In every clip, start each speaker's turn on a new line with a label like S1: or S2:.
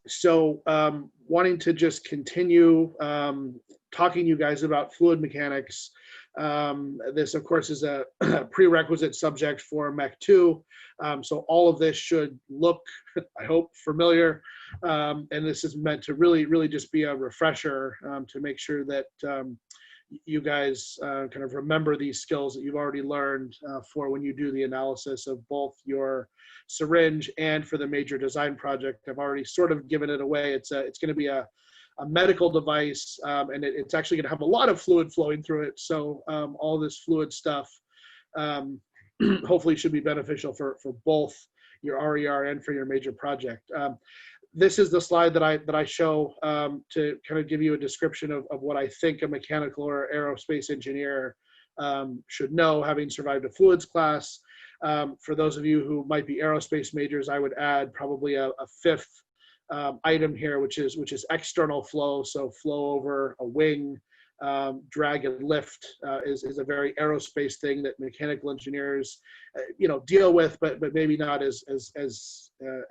S1: So wanting to just continue talking to you guys about fluid mechanics. This, of course, is a prerequisite subject for Mech 2. So all of this should look, I hope, familiar. And this is meant to really just be a refresher to make sure that you guys kind of remember these skills that you've already learned for when you do the analysis of both your syringe and for the major design project. I've already sort of given it away. It's going to be a medical device, and it's actually going to have a lot of fluid flowing through it. So all this fluid stuff hopefully should be beneficial for both your RER and for your major project. This is the slide that I show to kind of give you a description of what I think a mechanical or aerospace engineer should know, having survived a fluids class. For those of you who might be aerospace majors, I would add probably a fifth item here, which is external flow. So flow over a wing, drag and lift is a very aerospace thing that mechanical engineers, deal with, but maybe not as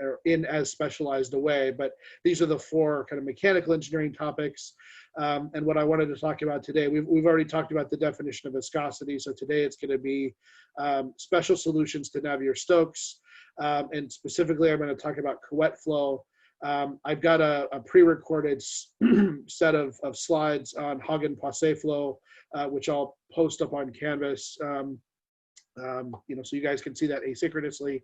S1: or in as specialized a way. But these are the four kind of mechanical engineering topics. And what I wanted to talk about today, we've already talked about the definition of viscosity. So today it's going to be special solutions to Navier Stokes, and specifically I'm going to talk about Coedflow. I've got a pre-recorded set of slides on Hagen-Poiseuille flow, which I'll post up on Canvas, so you guys can see that asynchronously.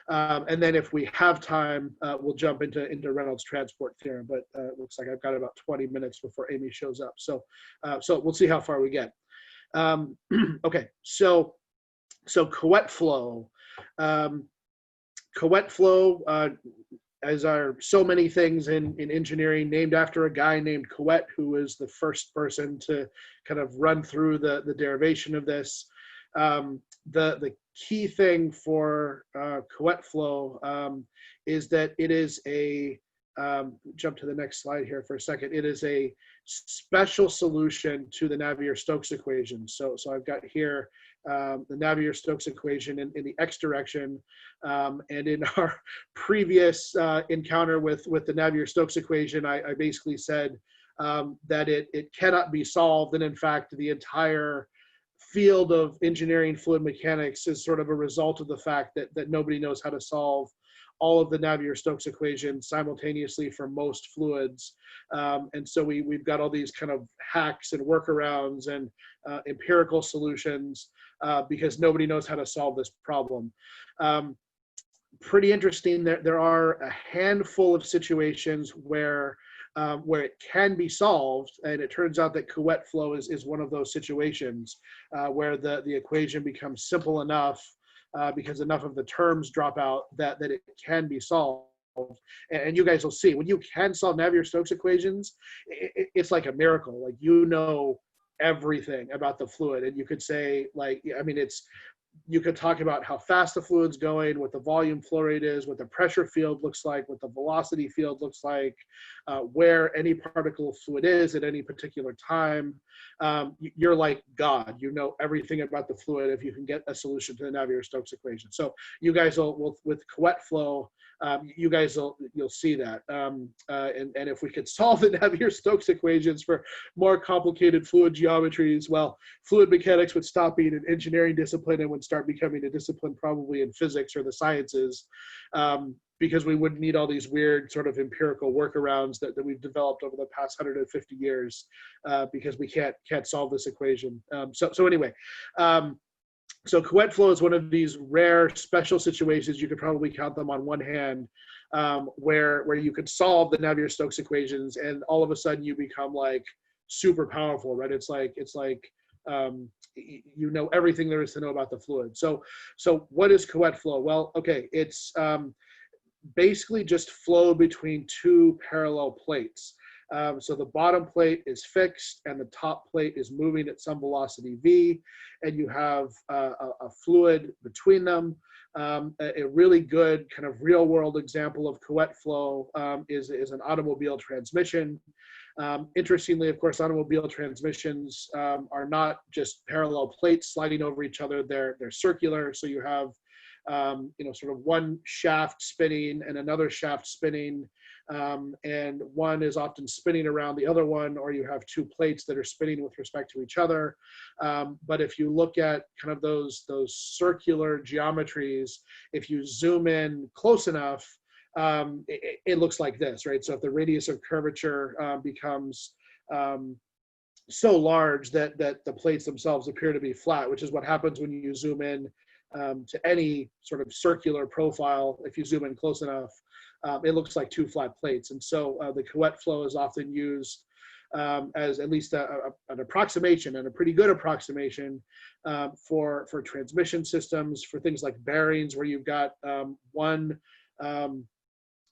S1: And then if we have time, we'll jump into Reynolds transport theorem, but it looks like I've got about 20 minutes before Amy shows up. So we'll see how far we get. Okay, so Coedflow. Coedflow, as are so many things in engineering, named after a guy named Couette, who was the first person to kind of run through the derivation of this. The key thing for Coedflow is that it is a, jump to the next slide here for a second, it is a special solution to the Navier Stokes equation. So I've got here the Navier Stokes equation in the x direction, and in our previous encounter with the Navier Stokes equation, I basically said that it cannot be solved, and in fact the entire field of engineering fluid mechanics is sort of a result of the fact that nobody knows how to solve all of the Navier Stokes equations simultaneously for most fluids. And so we've got all these kind of hacks and workarounds and empirical solutions because nobody knows how to solve this problem. Pretty interesting. There are a handful of situations where it can be solved, and it turns out that Coedflow is one of those situations where the equation becomes simple enough because enough of the terms drop out that it can be solved. And you guys will see, when you can solve Navier Stokes equations, it's like a miracle. Like, everything about the fluid, and you could say, like, I mean, you could talk about how fast the fluid's going, what the volume flow rate is, what the pressure field looks like, what the velocity field looks like, where any particle of fluid is at any particular time. You're like God. You know everything about the fluid if you can get a solution to the Navier Stokes equation. So you guys will with Coedflow, you'll see that. And if we could solve the Navier Stokes equations for more complicated fluid geometries, well, fluid mechanics would stop being an engineering discipline and would start becoming a discipline probably in physics or the sciences, because we wouldn't need all these weird sort of empirical workarounds that we've developed over the past 150 years because we can't solve this equation. So anyway. So Coedflow is one of these rare special situations, you could probably count them on one hand, where you could solve the Navier Stokes equations and all of a sudden you become like super powerful, right? It's like you know everything there is to know about the fluid. So what is Coedflow? Well, okay, it's basically just flow between two parallel plates. So the bottom plate is fixed and the top plate is moving at some velocity v, and you have a fluid between them. A really good kind of real world example of Coedflow is an automobile transmission. Interestingly, of course, automobile transmissions are not just parallel plates sliding over each other, they're circular. So you have sort of one shaft spinning and another shaft spinning and one is often spinning around the other one, or you have two plates that are spinning with respect to each other. But if you look at kind of those circular geometries, if you zoom in close enough, it looks like this, right? So if the radius of curvature becomes so large that the plates themselves appear to be flat, which is what happens when you zoom in to any sort of circular profile. If you zoom in close enough, it looks like two flat plates. And so the Coedflow is often used as at least an approximation, and a pretty good approximation for transmission systems, for things like bearings, where you've got one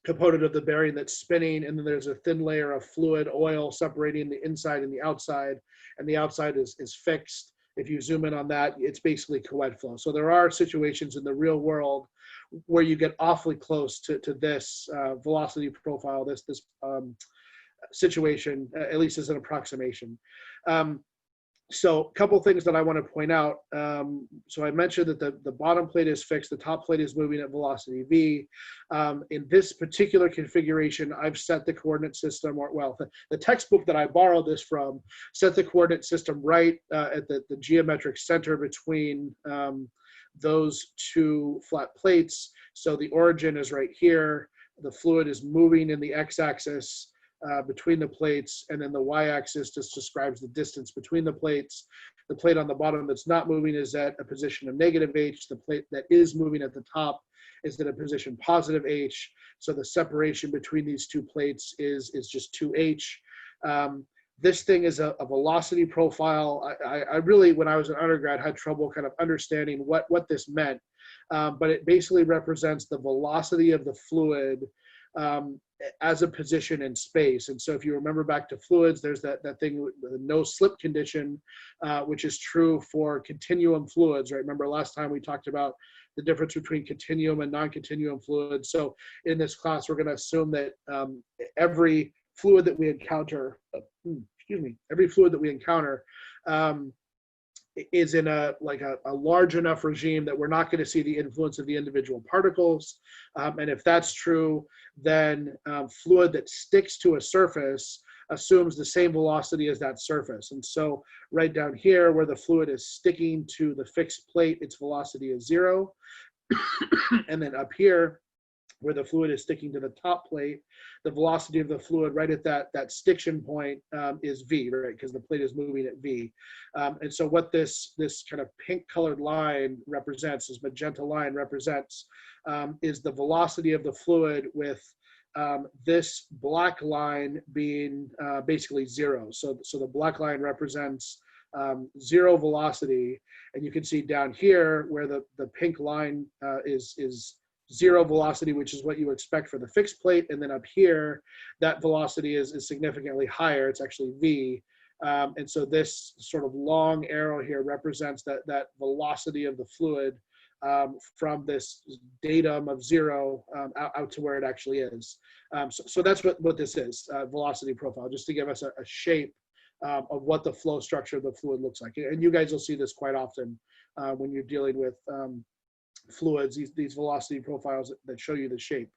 S1: component of the bearing that's spinning, and then there's a thin layer of fluid oil separating the inside and the outside, and the outside is fixed. If you zoom in on that, it's basically Coedflow. So there are situations in the real world where you get awfully close to this velocity profile, this situation, at least as an approximation. So a couple things that I want to point out. So I mentioned that the bottom plate is fixed, the top plate is moving at velocity v. In this particular configuration, I've set the coordinate system, or well, the textbook that I borrowed this from set the coordinate system right at the geometric center between those two flat plates. So the origin is right here. The fluid is moving in the x-axis between the plates, and then the y-axis just describes the distance between the plates. The plate on the bottom that's not moving is at a position of negative h. The plate that is moving at the top is at a position positive h. So the separation between these two plates is just 2h. This thing is a velocity profile. I really, when I was an undergrad, had trouble kind of understanding what this meant, but it basically represents the velocity of the fluid as a position in space. And so if you remember back to fluids, there's that thing with the no slip condition, which is true for continuum fluids, right? Remember last time we talked about the difference between continuum and non-continuum fluids. So in this class, we're going to assume that every fluid that we encounter, every fluid that we encounter is in a large enough regime that we're not going to see the influence of the individual particles. And if that's true, then fluid that sticks to a surface assumes the same velocity as that surface. And so right down here where the fluid is sticking to the fixed plate, its velocity is 0. And then up here where the fluid is sticking to the top plate, the velocity of the fluid right at that stiction point is v, right? Because the plate is moving at v. And so what this kind of pink colored line represents, this magenta line represents, is the velocity of the fluid, with this black line being basically 0. So the black line represents 0 velocity, and you can see down here where the pink line is 0 velocity, which is what you expect for the fixed plate. And then up here, that velocity is significantly higher. It's actually v. And so this sort of long arrow here represents that velocity of the fluid from this datum of 0 out to where it actually is. So that's what this is, velocity profile, just to give us a shape of what the flow structure of the fluid looks like. And you guys will see this quite often when you're dealing with fluids, these velocity profiles that show you the shape.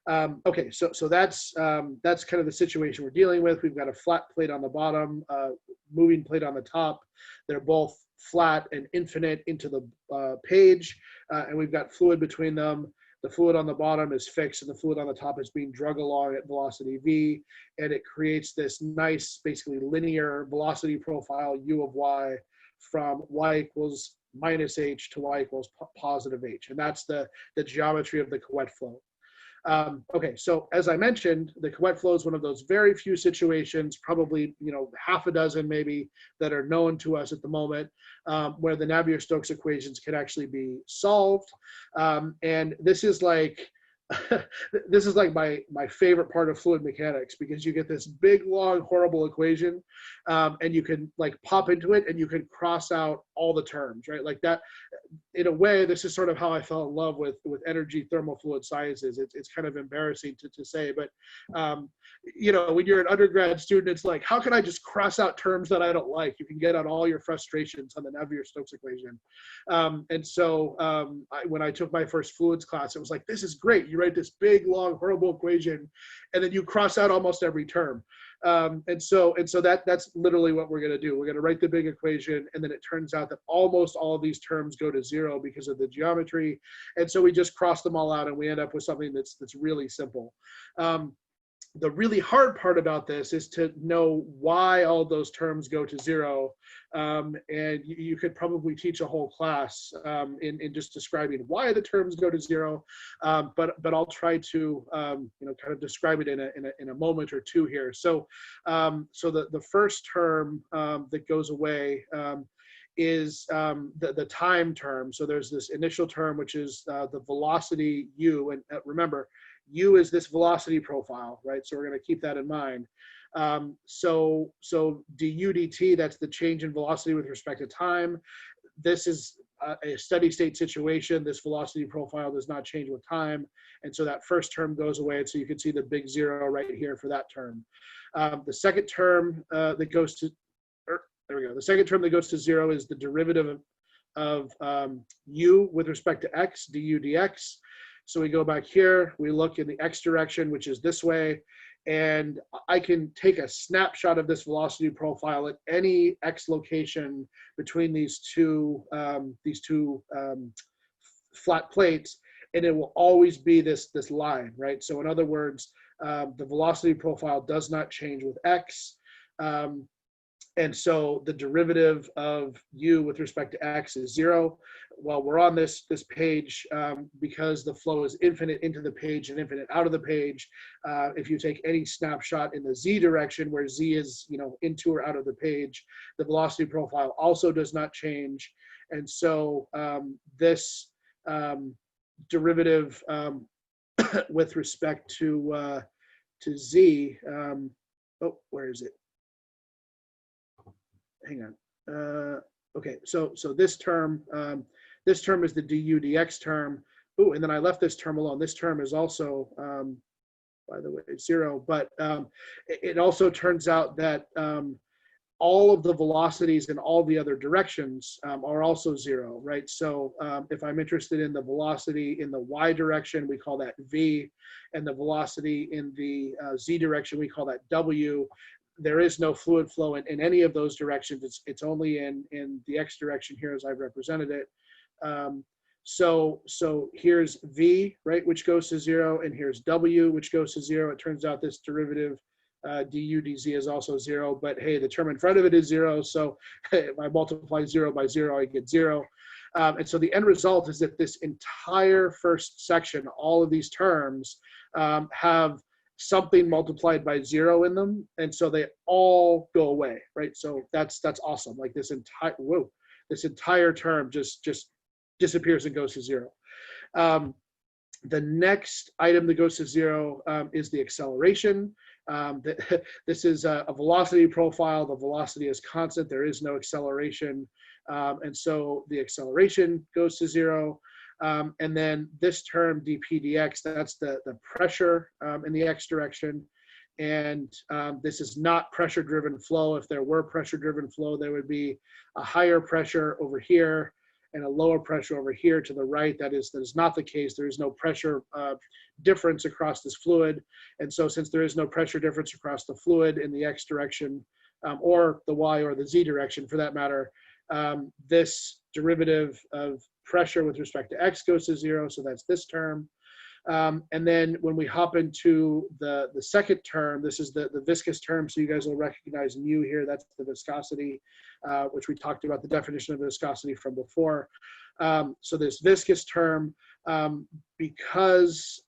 S1: Okay, so that's kind of the situation we're dealing with. We've got a flat plate on the bottom, moving plate on the top. They're both flat and infinite into the page, and we've got fluid between them. The fluid on the bottom is fixed, and the fluid on the top is being drug along at velocity v, and it creates this nice, basically linear velocity profile u of y from y equals minus h to y equals positive h, and that's the geometry of the Coedflow. Okay, so as I mentioned, the Coedflow is one of those very few situations, probably half a dozen maybe, that are known to us at the moment, where the Navier Stokes equations can actually be solved. And this is like my favorite part of fluid mechanics, because you get this big, long, horrible equation, and you can pop into it and you can cross out all the terms, right? Like that, in a way, this is sort of how I fell in love with energy thermal fluid sciences. It's kind of embarrassing to say, but you know, when you're an undergrad student, it's like, how can I just cross out terms that I don't like? You can get out all your frustrations on the Navier Stokes equation. When I took my first fluids class, it was like, this is great. You write this big, long, horrible equation, and then you cross out almost every term. That's literally what we're going to do. We're going to write the big equation, and then it turns out that almost all of these terms go to zero because of the geometry. And so we just cross them all out, and we end up with something that's really simple. The really hard part about this is to know why all those terms go to zero. And you could probably teach a whole class in just describing why the terms go to zero. But I'll try to kind of describe it in a moment or two here. So the first term that goes away is the time term. So there's this initial term, which is the velocity u, and remember, u is this velocity profile, right? So we're going to keep that in mind. So du dt, that's the change in velocity with respect to time. This is a steady state situation. This velocity profile does not change with time. And so that first term goes away. And so you can see the big zero right here for that term. The second term that goes to, there we go. The second term that goes to zero is the derivative of u with respect to x, du dx. So we go back here, we look in the x direction, which is this way, and I can take a snapshot of this velocity profile at any x location between these two flat plates, and it will always be this line, right? So in other words, the velocity profile does not change with x. And so the derivative of u with respect to x is zero. Well, we're on this page because the flow is infinite into the page and infinite out of the page. If you take any snapshot in the z direction where z is into or out of the page, the velocity profile also does not change. And so this derivative with respect to z, where is it? Hang on. Okay, so this term is the du dx term. Oh, and then I left this term alone. This term is also, by the way, zero. But it also turns out that all of the velocities in all the other directions are also zero, right? So if I'm interested in the velocity in the y direction, we call that v, and the velocity in the z direction, we call that w. There is no fluid flow in any of those directions. It's only in the x direction here as I've represented it. So here's v, right, which goes to zero, and here's w, which goes to zero. It turns out this derivative du dz is also zero, but hey, the term in front of it is zero, so if I multiply zero by zero, I get zero. And so the end result is that this entire first section, all of these terms have something multiplied by zero in them, and so they all go away, right? So that's awesome. Like this entire term just disappears and goes to zero. The next item that goes to zero is the acceleration. This is a velocity profile. The velocity is constant. There is no acceleration, and so the acceleration goes to zero. And then this term dp dx, that's the pressure in the x direction. And this is not pressure-driven flow. If there were pressure-driven flow, there would be a higher pressure over here and a lower pressure over here to the right. That is not the case. There is no pressure difference across this fluid. And so since there is no pressure difference across the fluid in the x direction, or the y or the z direction for that matter, this derivative of pressure with respect to x goes to zero, so that's this term. And then when we hop into the second term, this is the viscous term, so you guys will recognize mu here, that's the viscosity, which we talked about the definition of viscosity from before. So this viscous term, because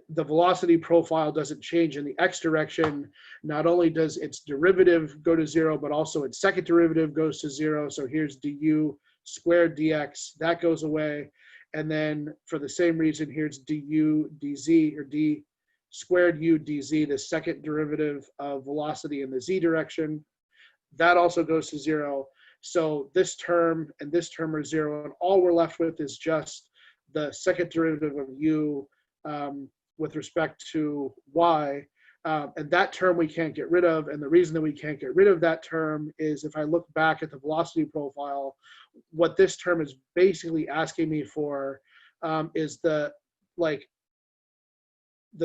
S1: the velocity profile doesn't change in the x direction, not only does its derivative go to zero, but also its second derivative goes to zero. So here's du squared dx, that goes away. And then for the same reason, here's du dz, or d squared u dz, the second derivative of velocity in the z direction. That also goes to zero. So this term and this term are zero, and all we're left with is just the second derivative of u with respect to y. And that term we can't get rid of. And the reason that we can't get rid of that term is if I look back at the velocity profile, what this term is basically asking me for is the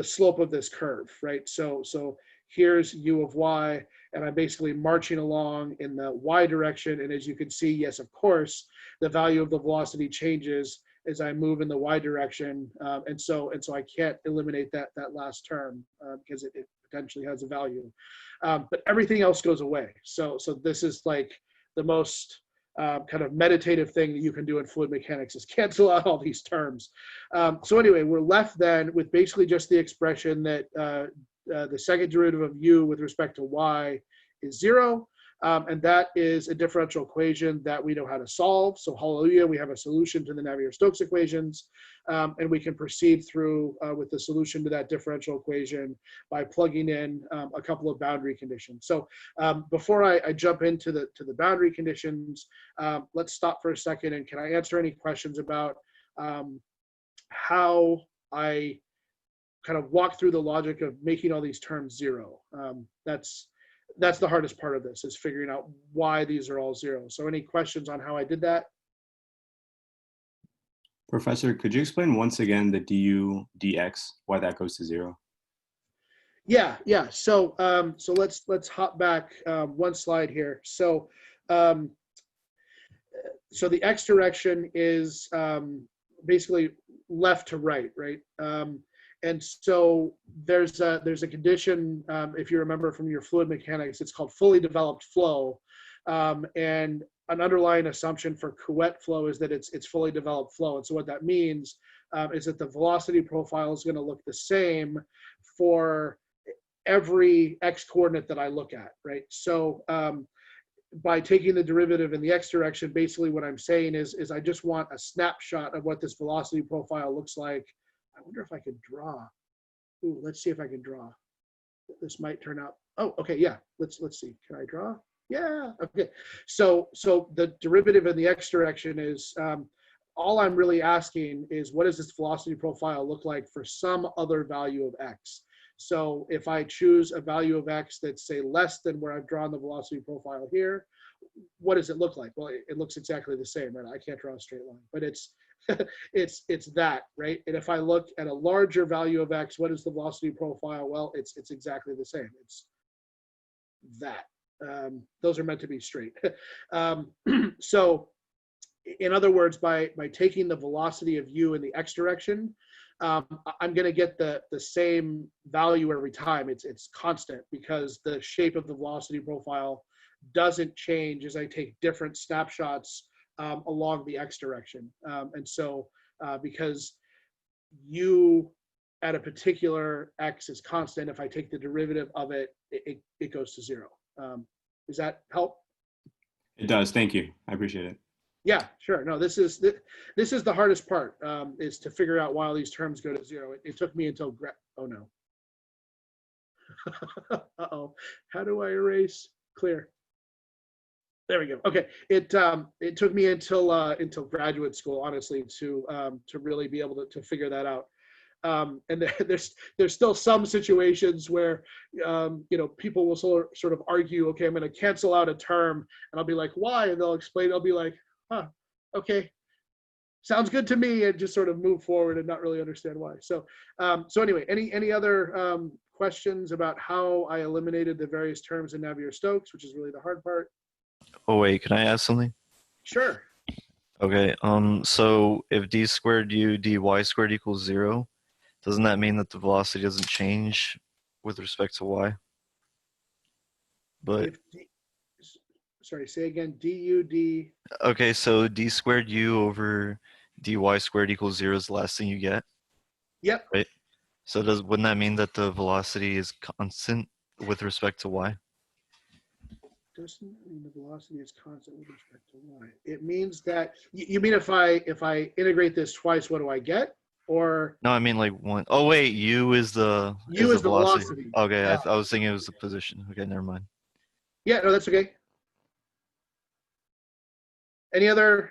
S1: slope of this curve, right? So here's u of y, and I'm basically marching along in the y direction. And as you can see, yes, of course, the value of the velocity changes as I move in the y direction. And so I can't eliminate that last term because it potentially has a value. But everything else goes away. So this is like the most kind of meditative thing that you can do in fluid mechanics is cancel out all these terms. So anyway, we're left then with basically just the expression that the second derivative of u with respect to y is 0. And that is a differential equation that we know how to solve. So hallelujah, we have a solution to the Navier Stokes equations. And we can proceed through with the solution to that differential equation by plugging in a couple of boundary conditions. So before I jump into the boundary conditions, let's stop for a second. And can I answer any questions about how I kind of walk through the logic of making all these terms 0? That's the hardest part of this, is figuring out why these are all 0. So any questions on how I did that?
S2: Professor, could you explain once again the du dx, why that goes to 0?
S1: Yeah. So let's hop back one slide here. So the x direction is basically left to right, right? And so there's a condition, if you remember from your fluid mechanics, it's called fully developed flow. And an underlying assumption for Couette flow is that it's fully developed flow. And so what that means is that the velocity profile is going to look the same for every x coordinate that I look at, right? So by taking the derivative in the x direction, basically what I'm saying is I just want a snapshot of what this velocity profile looks like. I wonder if I could draw. Ooh, let's see if I can draw. This might turn out. Oh, okay, yeah. Let's see. Can I draw? Yeah. Okay. So the derivative in the x direction is all I'm really asking is what does this velocity profile look like for some other value of x? So if I choose a value of x that's, say, less than where I've drawn the velocity profile here, what does it look like? Well, it looks exactly the same, right? I can't draw a straight line, but it's it's that, right? And if I look at a larger value of x, what is the velocity profile? Well, it's exactly the same. It's that. Those are meant to be straight. So in other words, by taking the velocity of u in the x direction, I'm going to get the same value every time. It's constant because the shape of the velocity profile doesn't change as I take different snapshots along the x direction. And so because u at a particular x is constant, if I take the derivative of it, it goes to 0. Does that help?
S2: It does. Thank you. I appreciate it.
S1: Yeah, sure. No, this is the hardest part, is to figure out why all these terms go to 0. It took me until oh no. Uh-oh. How do I erase? Clear. There we go. Okay. It took me until graduate school, honestly, to really be able to figure that out. And there's still some situations where people will sort of argue, okay, I'm going to cancel out a term, and I'll be like, why? And they'll explain. I'll be like, okay, sounds good to me, and just sort of move forward and not really understand why. So anyway, any other questions about how I eliminated the various terms in Navier Stokes, which is really the hard part?
S3: Oh wait, can I ask something?
S1: Sure.
S3: Okay, so if d squared u dy squared equals 0, doesn't that mean that the velocity doesn't change with respect to y? But
S1: sorry, say again, du d.
S3: Okay, so d squared u over dy squared equals 0 is the last thing you get.
S1: Yep.
S3: Right. So wouldn't that mean that the velocity is constant with respect to y?
S1: Doesn't mean the velocity is constant with respect to y. It means that you mean if I integrate this twice, what do I get? Or
S3: no, I mean like one. Oh wait, u is the
S1: velocity.
S3: Okay,
S1: Yeah.
S3: I was thinking it was the position. Okay, never mind.
S1: Yeah, no, that's okay. Any other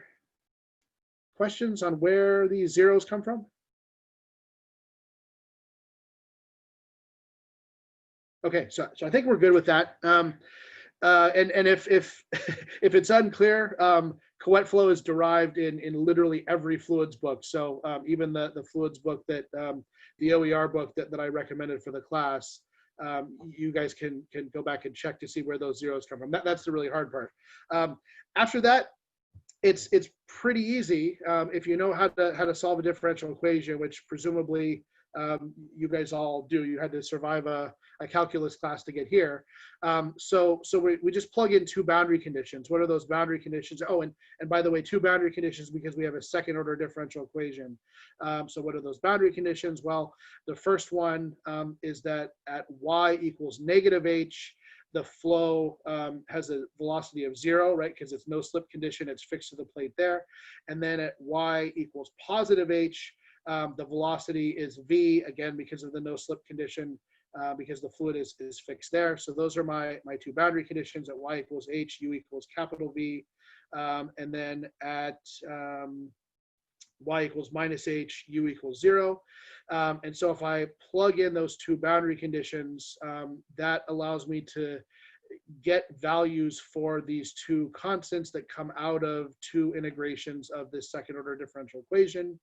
S1: questions on where these zeros come from? Okay, so I think we're good with that. And if if it's unclear, Coedflow is derived in literally every fluids book. So even the fluids book that the OER book that I recommended for the class, you guys can go back and check to see where those zeros come from. That's the really hard part. After that, it's pretty easy if you know how to solve a differential equation, which presumably you guys all do. You had to survive a calculus class to get here. So we just plug in two boundary conditions. What are those boundary conditions? Oh, and by the way, two boundary conditions because we have a second order differential equation. So what are those boundary conditions? Well, the first one is that at y equals negative h, the flow has a velocity of 0, right? Because it's no slip condition, it's fixed to the plate there. And then at y equals positive h, the velocity is v, again, because of the no slip condition, because the fluid is fixed there. So those are my two boundary conditions at y equals h, u equals capital V. And then at y equals minus h, u equals 0. And so if I plug in those two boundary conditions, that allows me to get values for these two constants that come out of two integrations of this second order differential equation.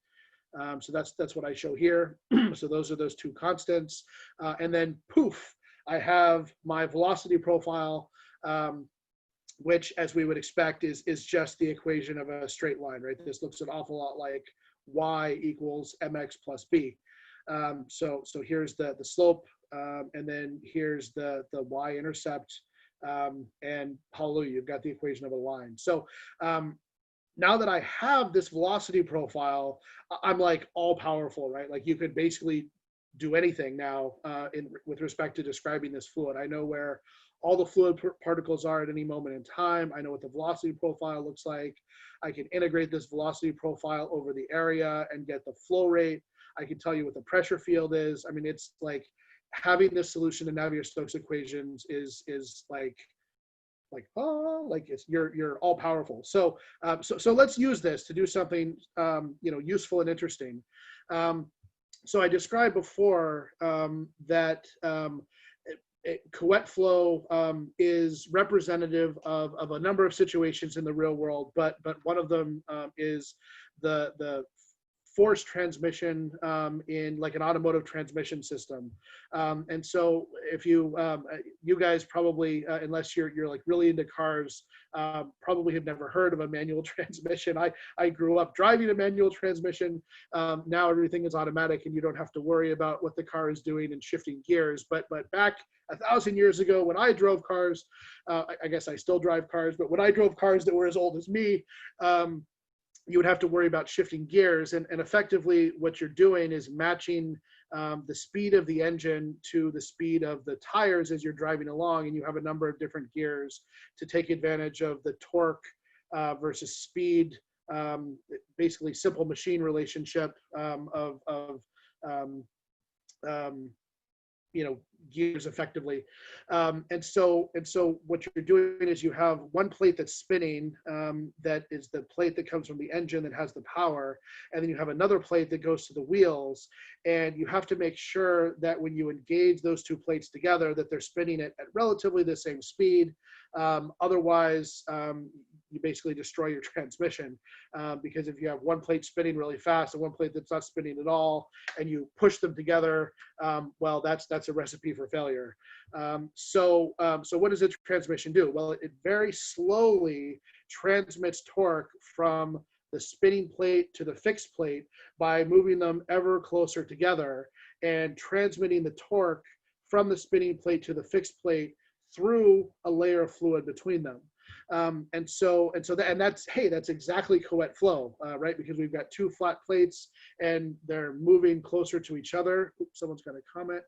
S1: So that's what I show here. So those are those two constants. And then poof, I have my velocity profile, which, as we would expect, is just the equation of a straight line, right? This looks an awful lot like y equals mx plus b. So here's the slope, and then here's the y-intercept, and hallelujah, you've got the equation of a line. So now that I have this velocity profile, I'm like all powerful, right? Like you could basically do anything now with respect to describing this fluid. I know where all the fluid particles are at any moment in time. I know what the velocity profile looks like. I can integrate this velocity profile over the area and get the flow rate. I can tell you what the pressure field is. I mean, it's like having this solution to Navier Stokes equations is like it's you're all powerful. So so let's use this to do something useful and interesting. So I described before that Coedflow is representative of a number of situations in the real world, but one of them is the force transmission in like an automotive transmission system. And so if you guys probably, unless you're like really into cars, probably have never heard of a manual transmission. I grew up driving a manual transmission. Now everything is automatic and you don't have to worry about what the car is doing and shifting gears. But back 1,000 years ago when I drove cars, I guess I still drive cars, but when I drove cars that were as old as me, you would have to worry about shifting gears. And effectively what you're doing is matching the speed of the engine to the speed of the tires as you're driving along. And you have a number of different gears to take advantage of the torque versus speed, basically simple machine relationship of gears effectively. And so what you're doing is you have one plate that's spinning, that is the plate that comes from the engine that has the power, and then you have another plate that goes to the wheels, and you have to make sure that when you engage those two plates together that they're spinning at relatively the same speed. Otherwise, you basically destroy your transmission, because if you have one plate spinning really fast and one plate that's not spinning at all, and you push them together, well, that's a recipe for failure. So what does a transmission do? Well, it very slowly transmits torque from the spinning plate to the fixed plate by moving them ever closer together and transmitting the torque from the spinning plate to the fixed plate through a layer of fluid between them. And that's exactly Coedflow, right? Because we've got two flat plates and they're moving closer to each other. Oops, someone's got a comment.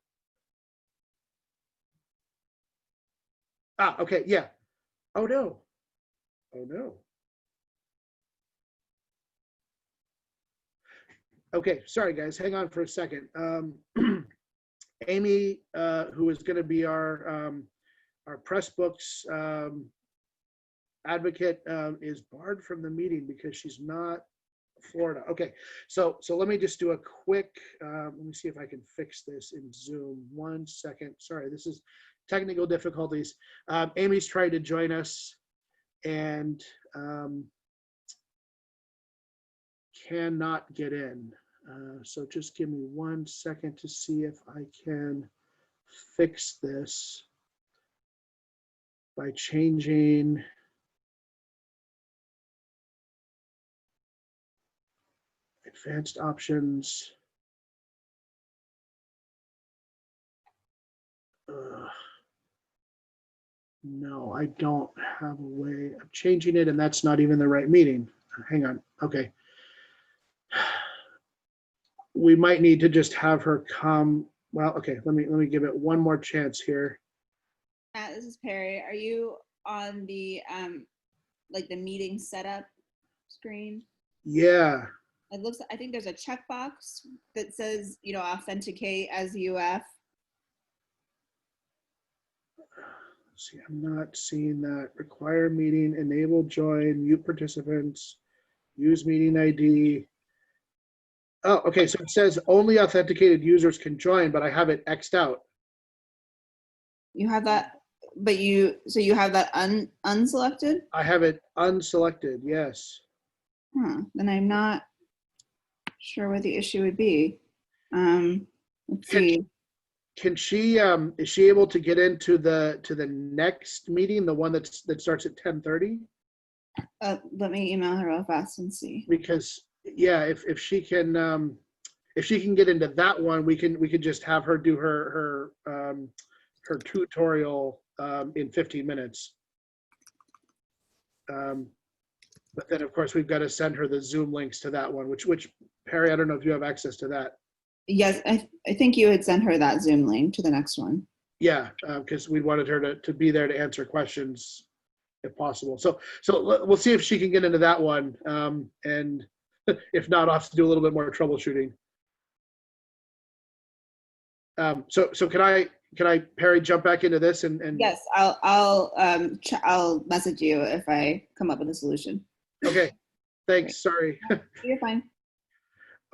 S1: Okay, yeah. Oh no. Okay, sorry guys, hang on for a second. Amy, who is going to be our Pressbooks advocate, is barred from the meeting because she's not Florida. Okay, so let me just do a quick, let me see if I can fix this in Zoom. 1 second. Sorry, this is technical difficulties. Amy's tried to join us and cannot get in. So just give me 1 second to see if I can fix this by changing advanced options. No, I don't have a way of changing it, and that's not even the right meeting. Hang on. Okay. We might need to just have her come. Well, okay, let me give it one more chance here.
S4: This is Perry. Are you on the like the meeting setup screen?
S1: Yeah.
S4: It looks, I think there's a checkbox that says, you know, authenticate as UF.
S1: See, I'm not seeing that. Require meeting, enable join, mute participants, use meeting ID. Oh, okay, so it says only authenticated users can join, but I have it X'd out.
S4: You have that, but so you have that unselected?
S1: I have it unselected, yes.
S4: Then I'm not sure what the issue would be. Let's see.
S1: Can she, is she able to get into the next meeting, the one that starts at 10:30?
S4: Let me email her real fast and see.
S1: Because yeah, if she can get into that one, we could just have her do her tutorial in 15 minutes. But then of course we've got to send her the Zoom links to that one, which Perry, I don't know if you have access to that.
S4: Yes, I think you had sent her that Zoom link to the next one.
S1: Yeah, because we wanted her to be there to answer questions if possible. So we'll see if she can get into that one, and if not, I'll have to do a little bit more troubleshooting. So can I Perry jump back into this and
S4: yes, I'll message you if I come up with a solution.
S1: Okay, thanks. Sorry.
S4: You're fine.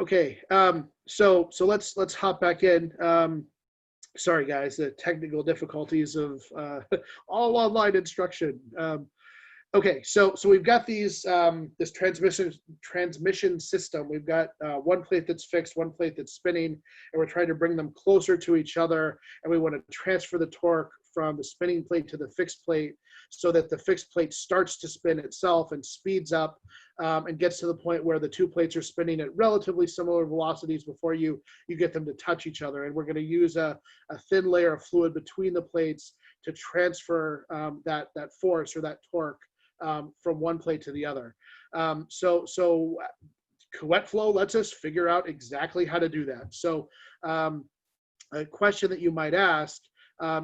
S1: Okay, so let's hop back in. Sorry guys, the technical difficulties of all online instruction. Okay, so we've got these this transmission system. We've got one plate that's fixed, one plate that's spinning, and we're trying to bring them closer to each other. And we want to transfer the torque from the spinning plate to the fixed plate so that the fixed plate starts to spin itself and speeds up and gets to the point where the two plates are spinning at relatively similar velocities before you get them to touch each other. And we're going to use a thin layer of fluid between the plates to transfer that force or that torque from one plate to the other. So Coedflow lets us figure out exactly how to do that. So a question that you might ask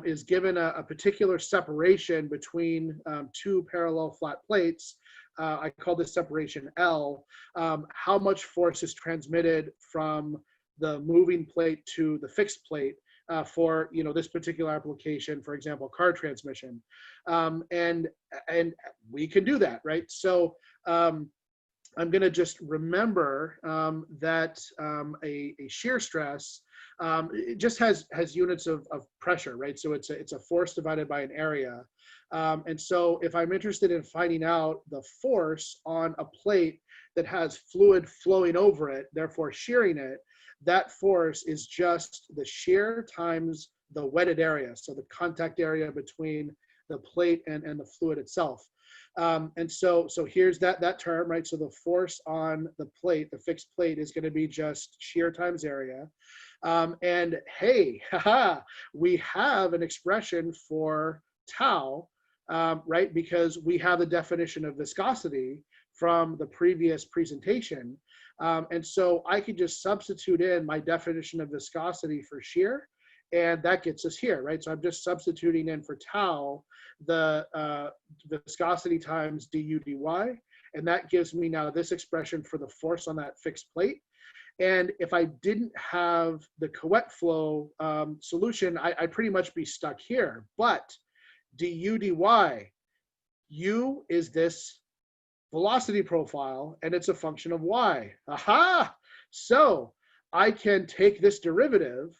S1: is, given a particular separation between two parallel flat plates, I call this separation L, how much force is transmitted from the moving plate to the fixed plate for this particular application, for example, car transmission, and we can do that, right? So I'm going to just remember that a shear stress it just has units of pressure, right? So it's a force divided by an area, and so if I'm interested in finding out the force on a plate that has fluid flowing over it, therefore shearing it, that force is just the shear times the wetted area, so the contact area between the plate and the fluid itself. And so here's that term, right? So the force on the plate, the fixed plate, is going to be just shear times area. And hey, we have an expression for tau, right? Because we have the definition of viscosity from the previous presentation. And so I could just substitute in my definition of viscosity for shear, and that gets us here, right? So I'm just substituting in for tau the viscosity times du dy, and that gives me now this expression for the force on that fixed plate. And if I didn't have the Coedflow solution, I'd pretty much be stuck here. But du dy, u is this velocity profile, and it's a function of y. Aha! So I can take this derivative,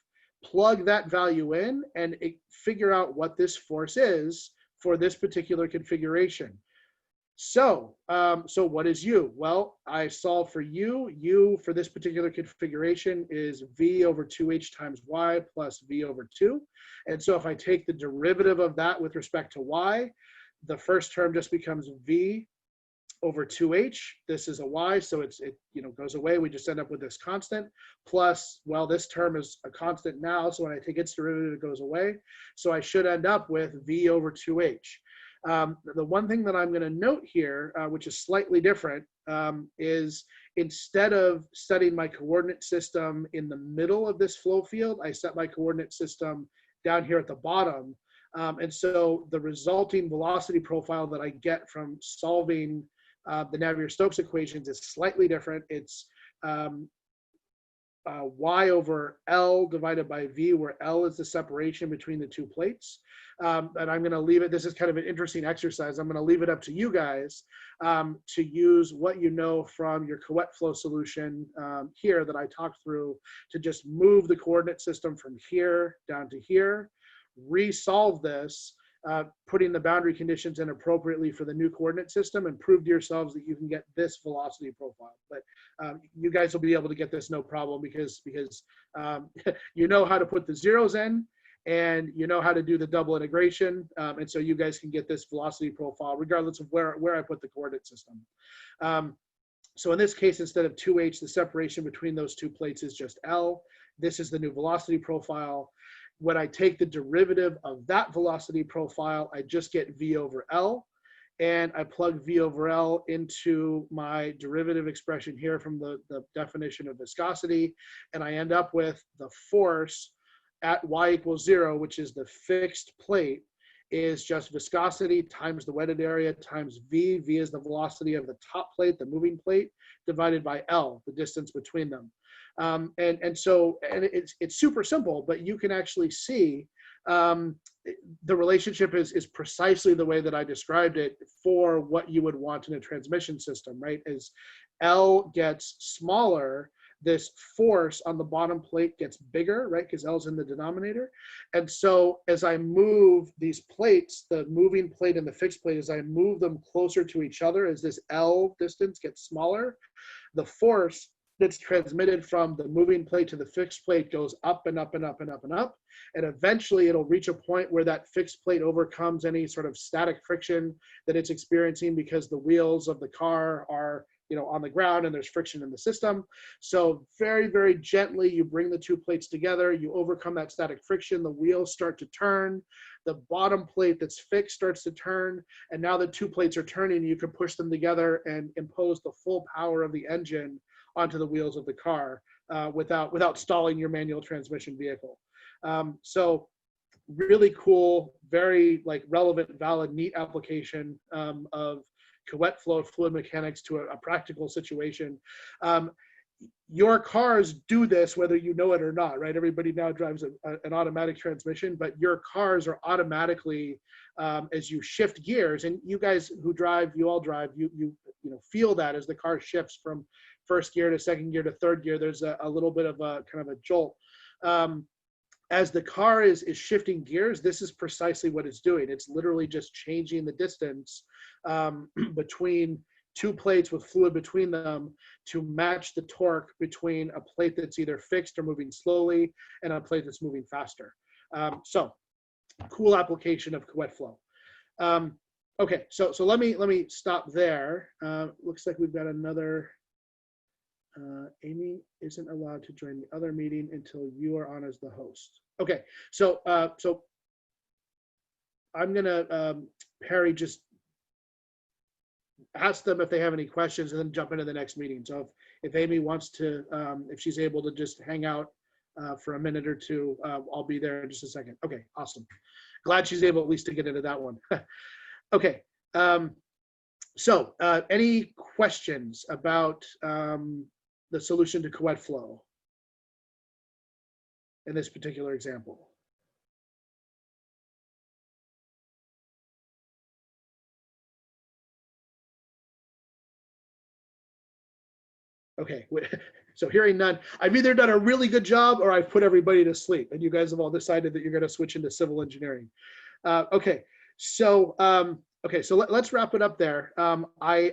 S1: plug that value in, and figure out what this force is for this particular configuration. So, so what is U? Well, I solve for U. U for this particular configuration is V over 2H times Y plus V over 2. And so if I take the derivative of that with respect to Y, the first term just becomes V over 2H. This is a Y, so it goes away. We just end up with this constant plus, well, this term is a constant now, so when I take its derivative, it goes away. So I should end up with V over 2H. The one thing that I'm going to note here, which is slightly different, is instead of setting my coordinate system in the middle of this flow field, I set my coordinate system down here at the bottom. And so the resulting velocity profile that I get from solving the Navier Stokes equations is slightly different. It's y over L divided by V, where L is the separation between the two plates. And I'm going to leave it, this is kind of an interesting exercise. I'm going to leave it up to you guys to use what you know from your Coedflow solution here that I talked through to just move the coordinate system from here down to here, resolve this, putting the boundary conditions in appropriately for the new coordinate system, and prove to yourselves that you can get this velocity profile. But you guys will be able to get this no problem because you know how to put the zeros in, and you know how to do the double integration, and so you guys can get this velocity profile regardless of where I put the coordinate system. So in this case, instead of 2H, the separation between those two plates is just L. This is the new velocity profile. When I take the derivative of that velocity profile, I just get V over L, and I plug V over L into my derivative expression here from the definition of viscosity, and I end up with the force at y equals 0, which is the fixed plate, is just viscosity times the wetted area times V. V is the velocity of the top plate, the moving plate, divided by L, the distance between them. And it's super simple, but you can actually see the relationship is precisely the way that I described it for what you would want in a transmission system, right? As L gets smaller, this force on the bottom plate gets bigger, right? Because L's in the denominator. And so as I move these plates, the moving plate and the fixed plate, as I move them closer to each other, as this L distance gets smaller, the force that's transmitted from the moving plate to the fixed plate goes up and up and up and up and up. And eventually it'll reach a point where that fixed plate overcomes any sort of static friction that it's experiencing because the wheels of the car are on the ground and there's friction in the system. So very, very gently, you bring the two plates together, you overcome that static friction, the wheels start to turn, the bottom plate that's fixed starts to turn, and now the two plates are turning, you can push them together and impose the full power of the engine onto the wheels of the car without stalling your manual transmission vehicle. So really cool, very relevant, valid, neat application of Coedflow fluid mechanics to a practical situation. Your cars do this whether you know it or not, right? Everybody now drives an automatic transmission, but your cars are automatically, as you shift gears, and you guys who drive, you all drive, you feel that as the car shifts from first gear to second gear to third gear, there's a little bit of a kind of a jolt. As the car is shifting gears, this is precisely what it's doing. It's literally just changing the distance between two plates with fluid between them to match the torque between a plate that's either fixed or moving slowly and a plate that's moving faster. So cool application of Coedflow. Okay, so let me stop there. Looks like we've got another. Amy isn't allowed to join the other meeting until you are on as the host. Okay, so I'm gonna Perry just ask them if they have any questions and then jump into the next meeting. So if Amy wants to, if she's able to just hang out for a minute or two, I'll be there in just a second. Okay, awesome. Glad she's able at least to get into that one. Okay, so any questions about the solution to Coedflow in this particular example? Okay, so hearing none, I've either done a really good job or I've put everybody to sleep, and you guys have all decided that you're going to switch into civil engineering. Okay, so let's wrap it up there. I